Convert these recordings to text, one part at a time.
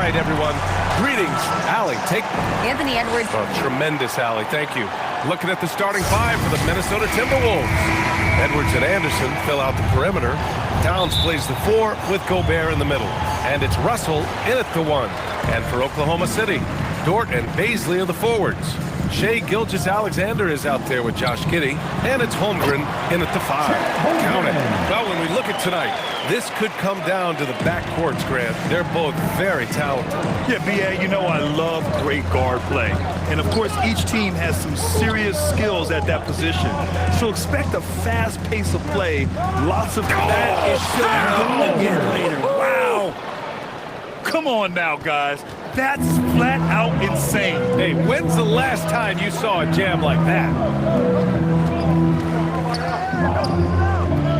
right, everyone. Greetings. Allie, take... Anthony Edwards. Oh, tremendous, Allie. Thank you. Looking at the starting five for the Minnesota Timberwolves. Edwards and Anderson fill out the perimeter. Towns plays the 4 with Gobert in the middle. And it's Russell in at the 1. And for Oklahoma City, Dort and Baisley are the forwards. Shai Gilgeous-Alexander is out there with Josh Giddey, and it's Holmgren in at the 5. Count it. Well, when we look at tonight, this could come down to the backcourts, Grant. They're both very talented. Yeah, B.A., you know I love great guard play. And, of course, each team has some serious skills at that position. So expect a fast pace of play. Lots of... That is so again later. Wow. Come on now, guys. That's flat out insane. Hey, when's the last time you saw a jam like that?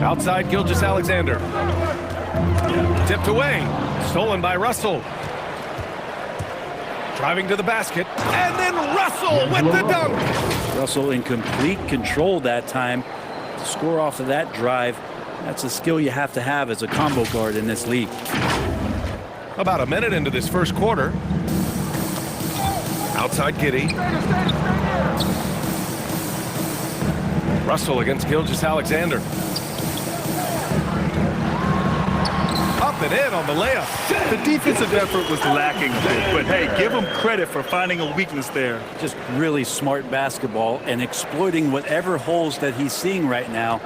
Outside Gilgeous-Alexander. Tipped away. Stolen by Russell. Driving to the basket. And then Russell with the dunk. Russell in complete control that time. To score off of that drive, that's a skill you have to have as a combo guard in this league. About a minute into this first quarter. Outside Giddey. Russell against Gilgeous-Alexander. Up and in on the layup. The defensive effort was lacking a bit, but hey, give him credit for finding a weakness there. Just really smart basketball and exploiting whatever holes that he's seeing right now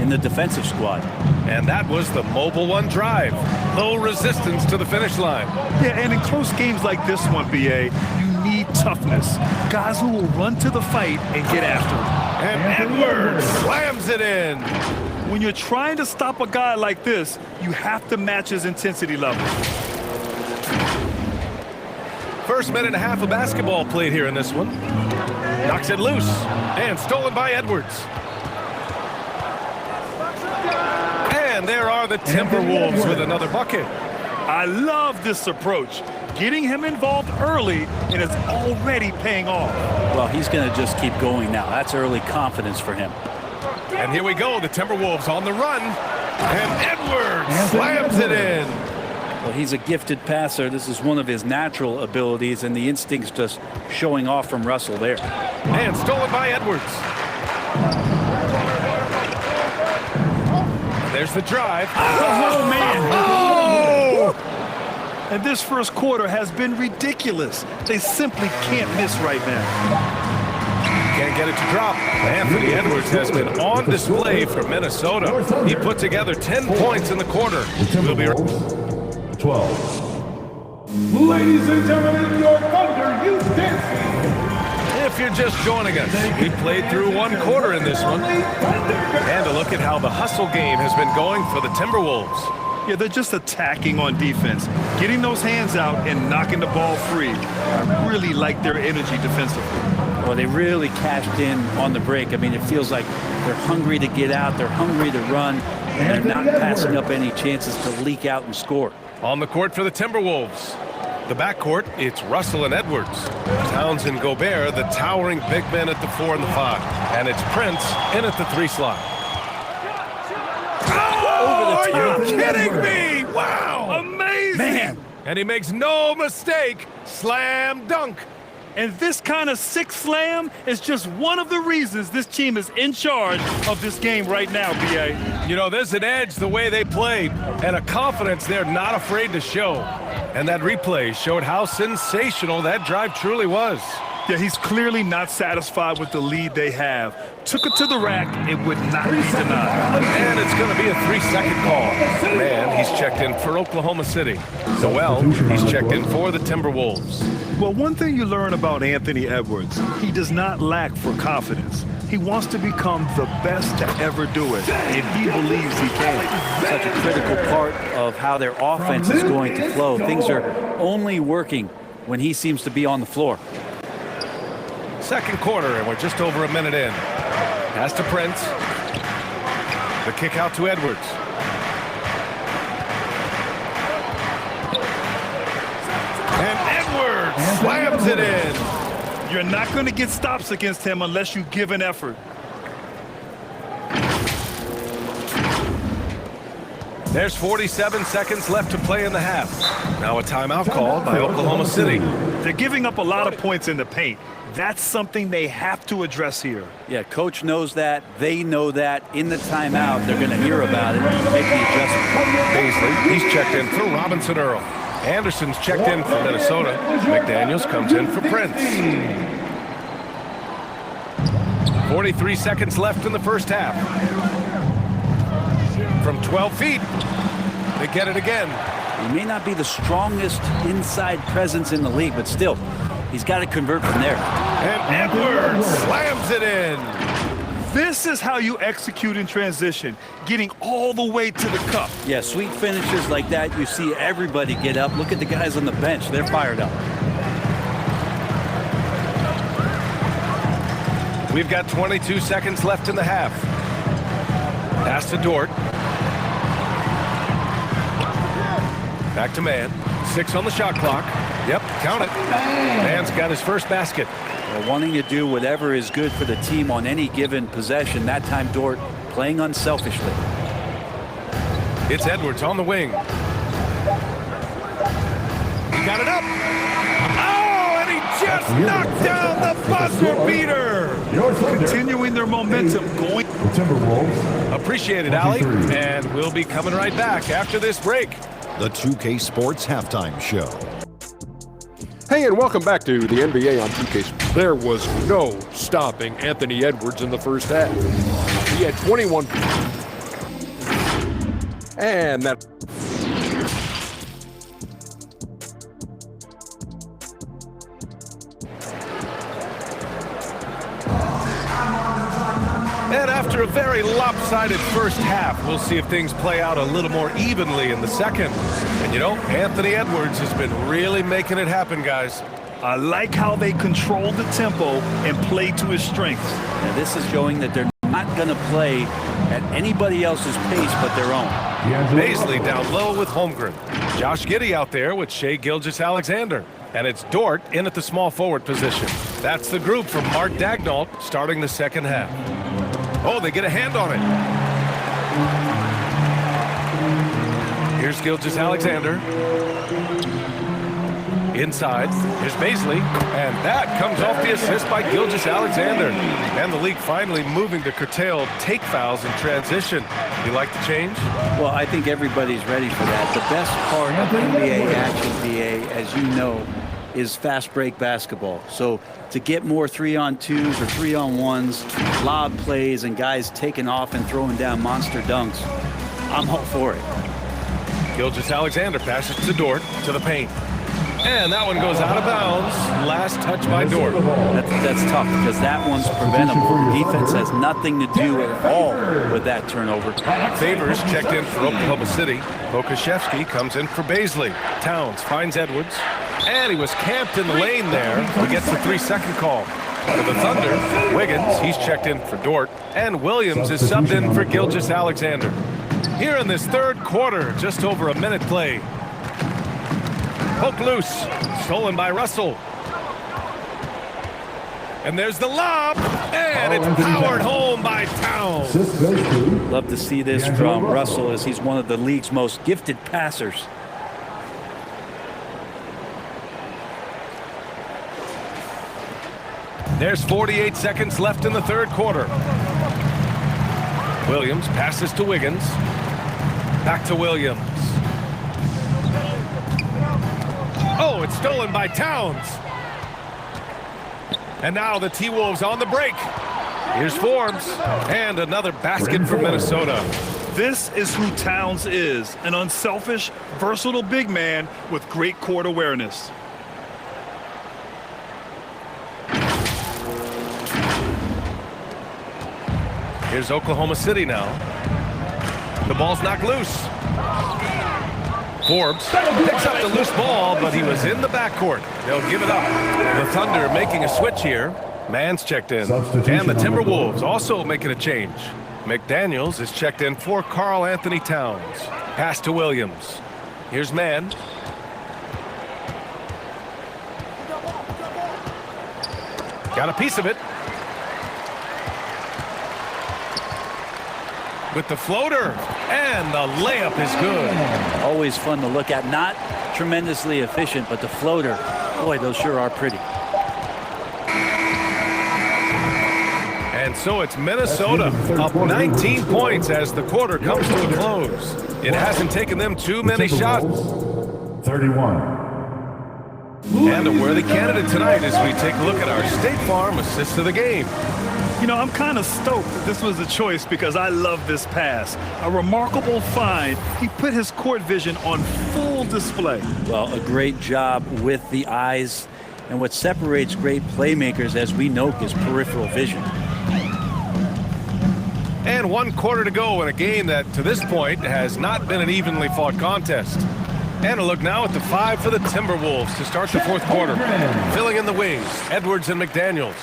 in the defensive squad. And that was the Mobile One drive. Low resistance to the finish line. Yeah, and in close games like this one, B.A., you need toughness. Guys who will run to the fight and get after it. And Edwards slams it in. When you're trying to stop a guy like this, you have to match his intensity level. First minute and a half of basketball played here in this one. Knocks it loose. And stolen by Edwards. And there are the Timberwolves with another bucket. I love this approach. Getting him involved early, and it's already paying off. Well, he's going to just keep going now. That's early confidence for him. And here we go, the Timberwolves on the run. And Edwards slams it in. Well, he's a gifted passer. This is one of his natural abilities, and the instincts just showing off from Russell there. And stolen by Edwards. There's the drive. Oh, man. Oh! And this first quarter has been ridiculous. They simply can't miss right now. Can't get it to drop. Anthony Edwards has been on display for Minnesota. He put together 10 points in the quarter. We'll be 12. Ladies and gentlemen, your Thunder Youth Dancing. If you're just joining us, we played through one quarter in this one. And a look at how the hustle game has been going for the Timberwolves. Yeah, they're just attacking on defense, getting those hands out and knocking the ball free. I really like their energy defensively. Well, they really cashed in on the break. I mean, it feels like they're hungry to get out, they're hungry to run, and they're not passing up any chances to leak out and score. On the court for the Timberwolves. The backcourt, it's Russell and Edwards. Towns and Gobert, the towering big men at the 4 and the 5. And it's Prince in at the 3 slot. Oh, are you kidding me? Wow! Amazing! Man. And he makes no mistake. Slam dunk. And this kind of sick slam is just one of the reasons this team is in charge of this game right now, B.A. You know, there's an edge the way they played and a confidence they're not afraid to show. And that replay showed how sensational that drive truly was. Yeah, he's clearly not satisfied with the lead they have. Took it to the rack, it would not be denied. And it's going to be a 3-second call. Man, he's checked in for Oklahoma City. Noel, he's checked in for the Timberwolves. Well, one thing you learn about Anthony Edwards, he does not lack for confidence. He wants to become the best to ever do it, and he believes he can. Such a critical part of how their offense is going to flow. Things are only working when he seems to be on the floor. Second quarter, and we're just over a minute in. Pass to Prince. The kick out to Edwards. And Edwards slams it in. You're not going to get stops against him unless you give an effort. There's 47 seconds left to play in the half. Now a timeout called by Oklahoma City. They're giving up a lot of points in the paint. That's something they have to address here. Yeah, coach knows that. They know that. In the timeout, they're going to hear about it and make the adjustment. Paisley, he's checked in for Robinson Earl. Anderson's checked in for Minnesota. McDaniels comes in for Prince. 43 seconds left in the first half. From 12 feet, they get it again. He may not be the strongest inside presence in the league, but still, he's got to convert from there. And Edwards slams it in. This is how you execute in transition, getting all the way to the cup. Yeah, sweet finishes like that, you see everybody get up. Look at the guys on the bench. They're fired up. We've got 22 seconds left in the half. Pass to Dort. Back to Mann. 6 on the shot clock. Yep, count it. Mann's got his first basket. Well, wanting to do whatever is good for the team on any given possession. That time, Dort playing unselfishly. It's Edwards on the wing. He got it up. Oh, and he just knocked down the buzzer beater. Continuing their momentum, going. The Timberwolves. Appreciate it, Allie. And we'll be coming right back after this break. The 2K Sports Halftime Show. Hey, and welcome back to the NBA on 2K. There was no stopping Anthony Edwards in the first half. He had 21. And that. And after a very lopsided first half, we'll see if things play out a little more evenly in the second. And you know, Anthony Edwards has been really making it happen, guys. I like how they control the tempo and play to his strengths. Now, this is showing that they're not going to play at anybody else's pace but their own. Paisley down low with Holmgren. Josh Giddey out there with Shai Gilgeous-Alexander. And it's Dort in at the small forward position. That's the group from Mark Daigneault starting the second half. Oh, they get a hand on it. Here's Gilgeous-Alexander. Inside, here's Paisley, and that comes off the assist by Gilgeous-Alexander. And the league finally moving to curtail take fouls in transition. You like the change? Well, I think everybody's ready for that. The best part of NBA action, BA, as you know, is fast break basketball. So to get more 3-on-2s or 3-on-1s, lob plays, and guys taking off and throwing down monster dunks, I'm all for it. Gilgeous-Alexander passes to Dort to the paint. And that one goes out of bounds. Last touch by Dort. That's tough because that one's preventable. Defense has nothing to do at all with that turnover. Favors checked in for Oklahoma City. Pokashevsky comes in for Paisley. Towns finds Edwards. And he was camped in the lane there. He gets the 3-second call. For the Thunder, Wiggins, he's checked in for Dort. And Williams is subbed in for Gilgeous-Alexander. Here in this third quarter, just over a minute played. Poke loose, stolen by Russell. And there's the lob, and it's powered home by Towns. Love to see this from Russell as he's one of the league's most gifted passers. There's 48 seconds left in the third quarter. Williams passes to Wiggins. Back to Williams. Oh, it's stolen by Towns. And now the T-Wolves on the break. Here's Forbes. And another basket for Minnesota. This is who Towns is, an unselfish, versatile big man with great court awareness. Here's Oklahoma City now. The ball's knocked loose. Forbes picks up the loose ball, but he was in the backcourt. They'll give it up. The Thunder making a switch here. Mann's checked in. And the Timberwolves also making a change. McDaniels is checked in for Karl Anthony Towns. Pass to Williams. Here's Mann. Got a piece of it. with the floater, and the layup is good. Always fun to look at. Not tremendously efficient, but the floater, boy, those sure are pretty. And so it's Minnesota up 19 points as the quarter comes to a close. It hasn't taken them too many shots. 31. And a worthy candidate tonight as we take a look at our State Farm assist of the game. You know, I'm kind of stoked that this was a choice because I love this pass. A remarkable find. He put his court vision on full display. Well, a great job with the eyes. And what separates great playmakers, as we know, is peripheral vision. And 1 quarter to go in a game that, to this point, has not been an evenly fought contest. And a look now at the 5 for the Timberwolves to start the 4th quarter. Filling in the wings, Edwards and McDaniels.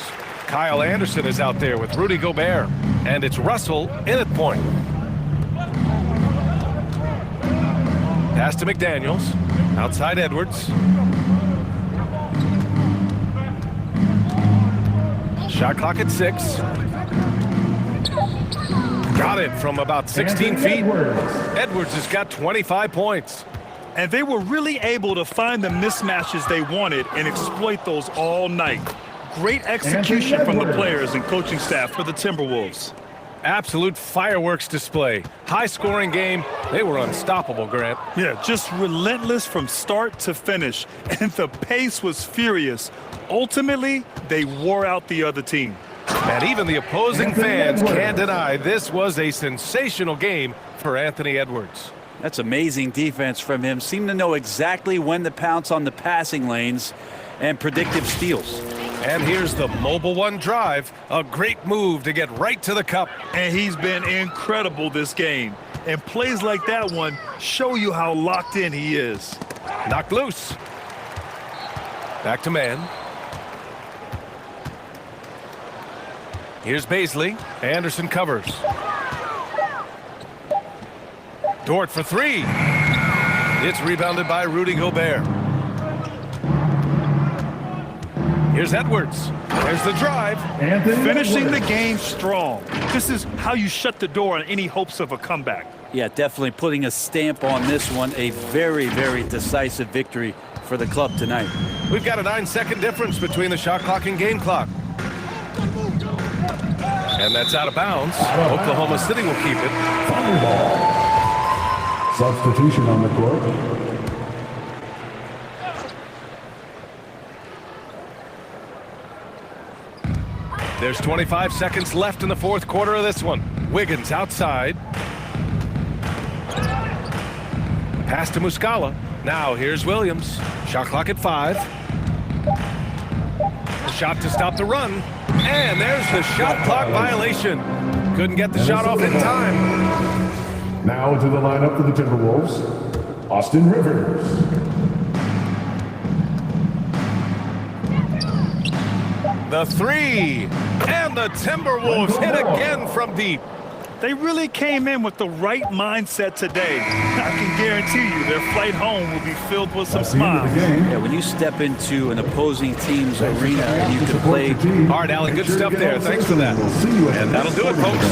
Kyle Anderson is out there with Rudy Gobert. And it's Russell in at point. Pass to McDaniels. Outside Edwards. Shot clock at 6. Got it from about 16 feet. Edwards has got 25 points. And they were really able to find the mismatches they wanted and exploit those all night. Great execution from the players and coaching staff for the Timberwolves. Absolute fireworks display. High-scoring game. They were unstoppable, Grant. Yeah, just relentless from start to finish. And the pace was furious. Ultimately, they wore out the other team. And even the opposing fans can't deny this was a sensational game for Anthony Edwards. That's amazing defense from him. Seemed to know exactly when to pounce on the passing lanes and predictive steals. And here's the mobile 1 drive. A great move to get right to the cup. And he's been incredible this game. And plays like that one show you how locked in he is. Knocked loose. Back to man. Here's Baisley. Anderson covers. Dort for 3. It's rebounded by Rudy Gobert. Here's Edwards. There's the drive. Finishing the game strong. This is how you shut the door on any hopes of a comeback. Yeah, definitely putting a stamp on this one. A very, very decisive victory for the club tonight. We've got a 9-second difference between the shot clock and game clock. And that's out of bounds. Oklahoma City will keep it. Volleyball. Substitution on the court. There's 25 seconds left in the 4th quarter of this one. Wiggins outside. Pass to Muscala. Now here's Williams. Shot clock at 5. A shot to stop the run. And there's the shot clock violation. Couldn't get the shot off in time. Now to the lineup for the Timberwolves, Austin Rivers. The 3. And the Timberwolves hit again from deep. They really came in with the right mindset today. I can guarantee you their flight home will be filled with some smiles. Yeah, when you step into an opposing team's arena and you can play. All right, Allen, good stuff there. Thanks for that. And that'll do it, folks.